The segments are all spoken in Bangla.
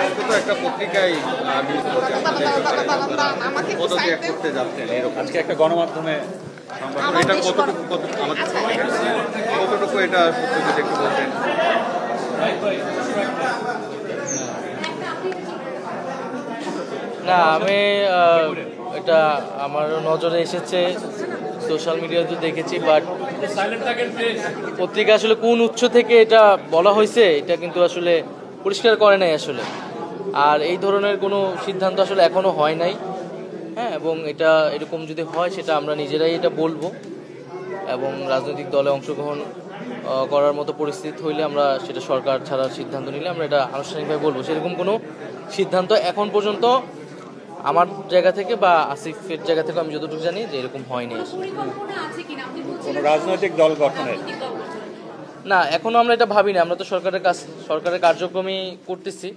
আজকে তো একটা পত্রিকায় পদত্যাগ করতে যাচ্ছেন, এরকম আজকে একটা গণমাধ্যমে এটা কতটুকু এটা সত্যি যদি একটু বলতেন। না, আমি এটা আমার নজরে এসেছে, সোশ্যাল মিডিয়াতে দেখেছি, বাট পত্রিকা আসলে কোন উৎস থেকে এটা বলা হয়েছে এটা কিন্তু আসলে পরিষ্কার করে নাই আসলে। আর এই ধরনের কোনো সিদ্ধান্ত আসলে এখনো হয় নাই। হ্যাঁ, এবং এটা এরকম যদি হয় সেটা আমরা নিজেরাই এটা বলবো, এবং রাজনৈতিক দলে অংশগ্রহণ করার মতো পরিস্থিতি হইলে আমরা সেটা সরকার ছাড়ার সিদ্ধান্ত নিলে আমরা এটা আনুষ্ঠানিকভাবে বলবো। সেরকম কোনো সিদ্ধান্ত এখন পর্যন্ত আমার জায়গা থেকে বা আসিফের জায়গা থেকে আমি যতটুকু জানি যে এরকম হয়নি। কোনো রাজনৈতিক দল গঠনের না, এখনো আমরা এটা ভাবি না। আমরা তো সরকারের কার্যক্রমই করতেছি।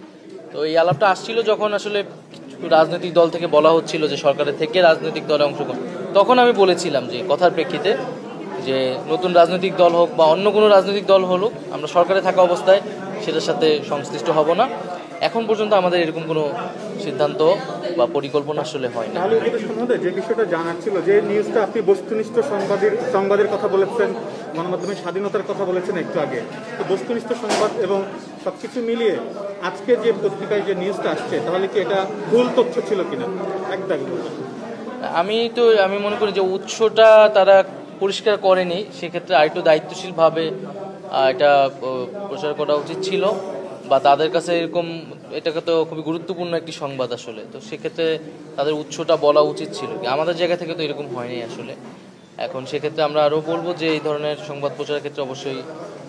তো এই আলাপটা আসছিল যখন আসলে রাজনৈতিক দল থেকে বলা হচ্ছিল যে সরকারের থেকে রাজনৈতিক দলে অংশগ্রহণ, তখন আমি বলেছিলাম যে কথার প্রেক্ষিতে যে নতুন রাজনৈতিক দল হোক বা অন্য কোনো রাজনৈতিক দল হলুক, আমরা সরকারে থাকা অবস্থায় সেটার সাথে সংশ্লিষ্ট হব না। এখন পর্যন্ত আমাদের এরকম কোনো সিদ্ধান্ত বা পরিকল্পনা আসলে হয় না। তাহলে উপদেষ্টা মহোদয়, যে বিষয়টা জানার ছিল, যে নিউজটা আপনি বস্তুনিষ্ঠ সংবাদের কথা বলেছেন, গণমাধ্যমের স্বাধীনতার কথা বলেছেন একটু আগে, তো বস্তুনিষ্ঠ সংবাদ এবং সবকিছু মিলিয়ে আজকে যে পত্রিকায় যে নিউজটা আসছে, তাহলে কি এটা ভুল তথ্য ছিল কিনা একদম? আমি মনে করি যে উৎসটা তারা পরিষ্কার করেনি, সেক্ষেত্রে আরেকটু দায়িত্বশীলভাবে এটা প্রচার করা উচিত ছিল, বা তাদের কাছে এরকম এটাকে তো খুবই গুরুত্বপূর্ণ একটি সংবাদ আসলে, তো সেক্ষেত্রে তাদের উৎসটা বলা উচিত ছিল। আমাদের জায়গা থেকে তো এরকম হয়নি আসলে। এখন সেক্ষেত্রে আমরা আরও বলবো যে এই ধরনের সংবাদ প্রচারের ক্ষেত্রে অবশ্যই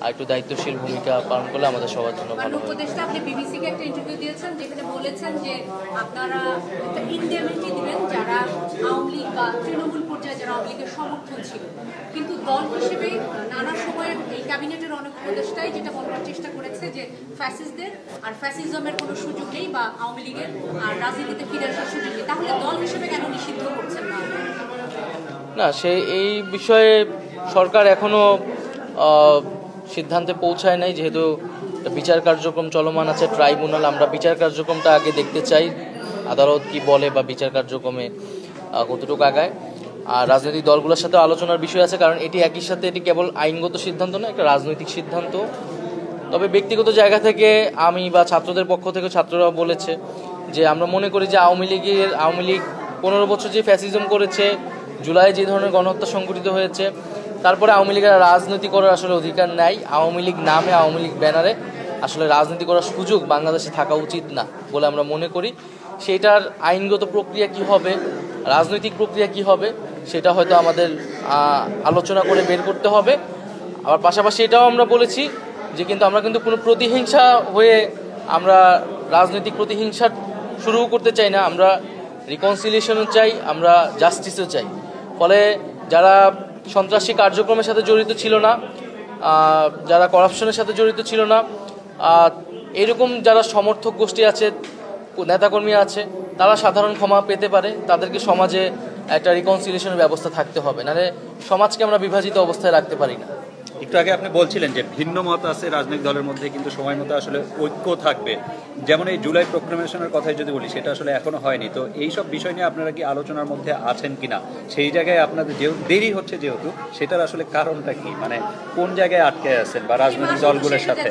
আরেকটু দায়িত্বশীল ভূমিকা পালন করলে আমাদের সবার জন্য ভালো হয়। উপদেষ্টা, আপনি বিবিসিকে একটা ইন্টারভিউ দিয়েছেন যেখানে বলেছেন যে আপনারা একটা ইনডেমনিটি দিবেন যারা আওয়ামী লীগ বা তৃণমূল পর্যায়ে যারা আওয়ামী লীগের সমর্থন ছিল, কিন্তু দল হিসেবে নানা সময়ে এই ক্যাবিনেটের অনেক উপদেষ্টাই যেটা বলার চেষ্টা করেছে যে ফ্যাসিস্টদের আর ফ্যাসিজমের কোনো সুযোগ নেই বা আওয়ামী লীগের আর রাজনীতিতে ফিরে আসার সুযোগ নেই, তাহলে দল হিসেবে কেন নিষিদ্ধ করছেন না? না, এই বিষয়ে সরকার এখনো সিদ্ধান্তে পৌঁছায় নাই, যেহেতু বিচার কার্যক্রম চলমান আছে, ট্রাইব্যুনাল। আমরা বিচার কার্যক্রমটা আগে দেখতে চাই, আদালত কি বলে বা বিচার কার্যক্রমে কতটুকু আগায়। আর রাজনৈতিক দলগুলোর সাথে আলোচনার বিষয় আছে, কারণ এটি একই সাথে এটি কেবল আইনগত সিদ্ধান্ত না, একটা রাজনৈতিক সিদ্ধান্ত। তবে ব্যক্তিগত জায়গা থেকে আমি বা ছাত্রদের পক্ষ থেকে ছাত্ররা বলেছে যে আমরা মনে করি যে আওয়ামী লীগ 15 বছর যে ফ্যাসিজম করেছে, জুলাই যে ধরনের গণহত্যা সংঘটিত হয়েছে, তারপরে আওয়ামী লীগের রাজনীতি করার আসলে অধিকার নাই। আওয়ামী লীগ নামে, আওয়ামী লীগ ব্যানারে আসলে রাজনীতি করার সুযোগ বাংলাদেশে থাকা উচিত না বলে আমরা মনে করি। সেটার আইনগত প্রক্রিয়া কি হবে, রাজনৈতিক প্রক্রিয়া কি হবে, সেটা হয়তো আমাদের আলোচনা করে বের করতে হবে। আবার পাশাপাশি এটাও আমরা বলেছি যে আমরা কিন্তু কোনো প্রতিহিংসা হয়ে আমরা রাজনৈতিক প্রতিহিংসা শুরু করতে চাই না। আমরা রিকনসিলিয়েশনও চাই, আমরা জাস্টিসও চাই। ফলে যারা সন্ত্রাসী কার্যক্রমের সাথে জড়িত ছিল না, যারা করাপশনের সাথে জড়িত ছিল না, এরকম যারা সমর্থক গোষ্ঠী আছে, নেতাকর্মী আছে, তারা সাধারণ ক্ষমা পেতে পারে। তাদেরকে সমাজে একটা রিকনসিলিয়েশনের ব্যবস্থা থাকতে হবে, নাহলে সমাজকে আমরা বিভাজিত অবস্থায় রাখতে পারি না। একটু আগে আপনি বলছিলেন যে ভিন্ন মত আছে রাজনৈতিক দলের মধ্যে, কিন্তু সময় মতো আসলে ঐক্য থাকবে। যেমন এই জুলাই প্রোক্লামেশনের কথাই যদি বলি, সেটা আসলে এখনো হয়নি। তো এই সব বিষয় নিয়ে আপনারা কি আলোচনার মধ্যে আছেন কিনা? সেই জায়গায় আপনাদের দেরি হচ্ছে যেহেতু, সেটার আসলে কারণটা কি, মানে কোন জায়গায় আটকে আছেন বা রাজনৈতিক দলগুলোর সাথে?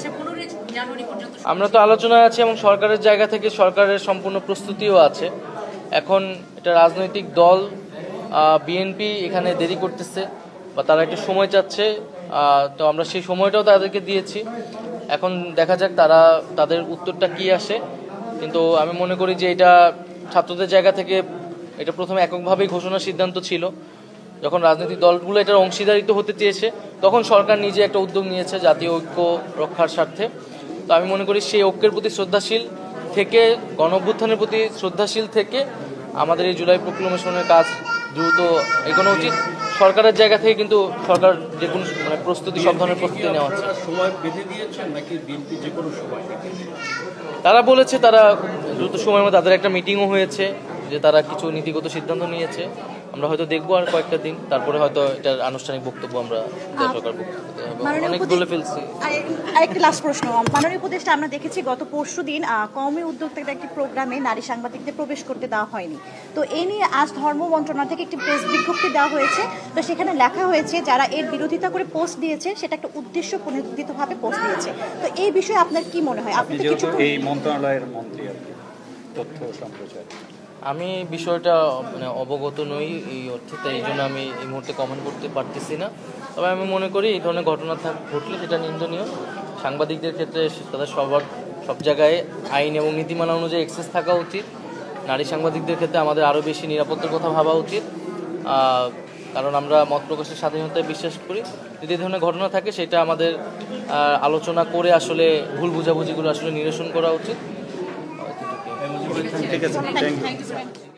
আমরা তো আলোচনায় আছি এবং সরকারের জায়গা থেকে সরকারের সম্পূর্ণ প্রস্তুতিও আছে। এখন এটা রাজনৈতিক দল বিএনপি এখানে দেরি করতেছে বা তারা একটু সময় চাচ্ছে, তো আমরা সেই সময়টাও তাদেরকে দিয়েছি। এখন দেখা যাক তাদের উত্তরটা কি আসে। কিন্তু আমি মনে করি যে এটা ছাত্রদের জায়গা থেকে এটা প্রথমে এককভাবেই ঘোষণার সিদ্ধান্ত ছিল। যখন রাজনৈতিক দলগুলো এটার অংশীদারিত্ব হতে চেয়েছে, তখন সরকার নিজে একটা উদ্যোগ নিয়েছে জাতীয় ঐক্য রক্ষার স্বার্থে। তো আমি মনে করি সেই ঐক্যের প্রতি শ্রদ্ধাশীল থেকে, গণ-অভ্যুত্থানের প্রতি শ্রদ্ধাশীল থেকে আমাদের এই জুলাই প্রোক্লামেশনের কাজ দ্রুত এগোনো উচিত। সরকারের জায়গা থেকে কিন্তু সরকার যে কোনো প্রস্তুতি, সব ধরনের প্রস্তুতি নেওয়া হচ্ছে। সময় বেঁধে দিয়েছেন নাকি বিএনপি যে কোনো সময়? তারা বলেছে তারা দ্রুত সময়ের মধ্যে, তাদের একটা মিটিংও হয়েছে যে তারা কিছু নীতিগত সিদ্ধান্ত নিয়েছে। আমরা হয়তো দেখবো আর কয়েকটা দিন, তারপরে হয়তো এটার আনুষ্ঠানিক বক্তব্য আমরা সরকার বক্তব্য দেওয়া হবে। মাননীয় অনেক উপদেষ্টা- বলে ফেলছি। আরেকটা লাস্ট প্রশ্ন, মাননীয় উপদেষ্টা, আমরা দেখেছি গত পরশুদিন কওমি উদ্যোক্তাদের একটি প্রোগ্রামে নারী সাংবাদিকদের প্রবেশ করতে দেওয়া হয়নি। তো এই নিয়ে আজ ধর্ম মন্ত্রণালয় থেকে একটি প্রেস বিজ্ঞপ্তি দেওয়া হয়েছে। তো সেখানে লেখা হয়েছে যারা এর বিরোধিতা করে পোস্ট দিয়েছে সেটা একটা উদ্দেশ্য প্রণোদিতভাবে পোস্ট দিয়েছে। তো এই বিষয়ে আপনার কি মনে হয়? আপনি তো যেহেতু কিছুক্ষণ- এই মন্ত্রণালয়ের মন্ত্রী আর কি, তথ্য সম্প্রচার, আমি বিষয়টা মানে অবগত নই এই অর্থে, তাই এই জন্য আমি এই মুহূর্তে কমেন্ট করতে পারতেছি না। তবে আমি মনে করি এই ধরনের ঘটনা ঘটলে সেটা নিন্দনীয়। সাংবাদিকদের ক্ষেত্রে তাদের সব জায়গায় আইন এবং নীতিমালা অনুযায়ী অ্যাক্সেস থাকা উচিত। নারী সাংবাদিকদের ক্ষেত্রে আমাদের আরও বেশি নিরাপত্তার কথা ভাবা উচিত, কারণ আমরা মত প্রকাশের স্বাধীনতায় বিশ্বাস করি। যদি এই ধরনের ঘটনা থাকে সেটা আমাদের আলোচনা করে আসলে ভুল বুঝাবুঝিগুলো আসলে নিরসন করা উচিত। ঠিক আছে, থ্যাংক ইউ। Thank you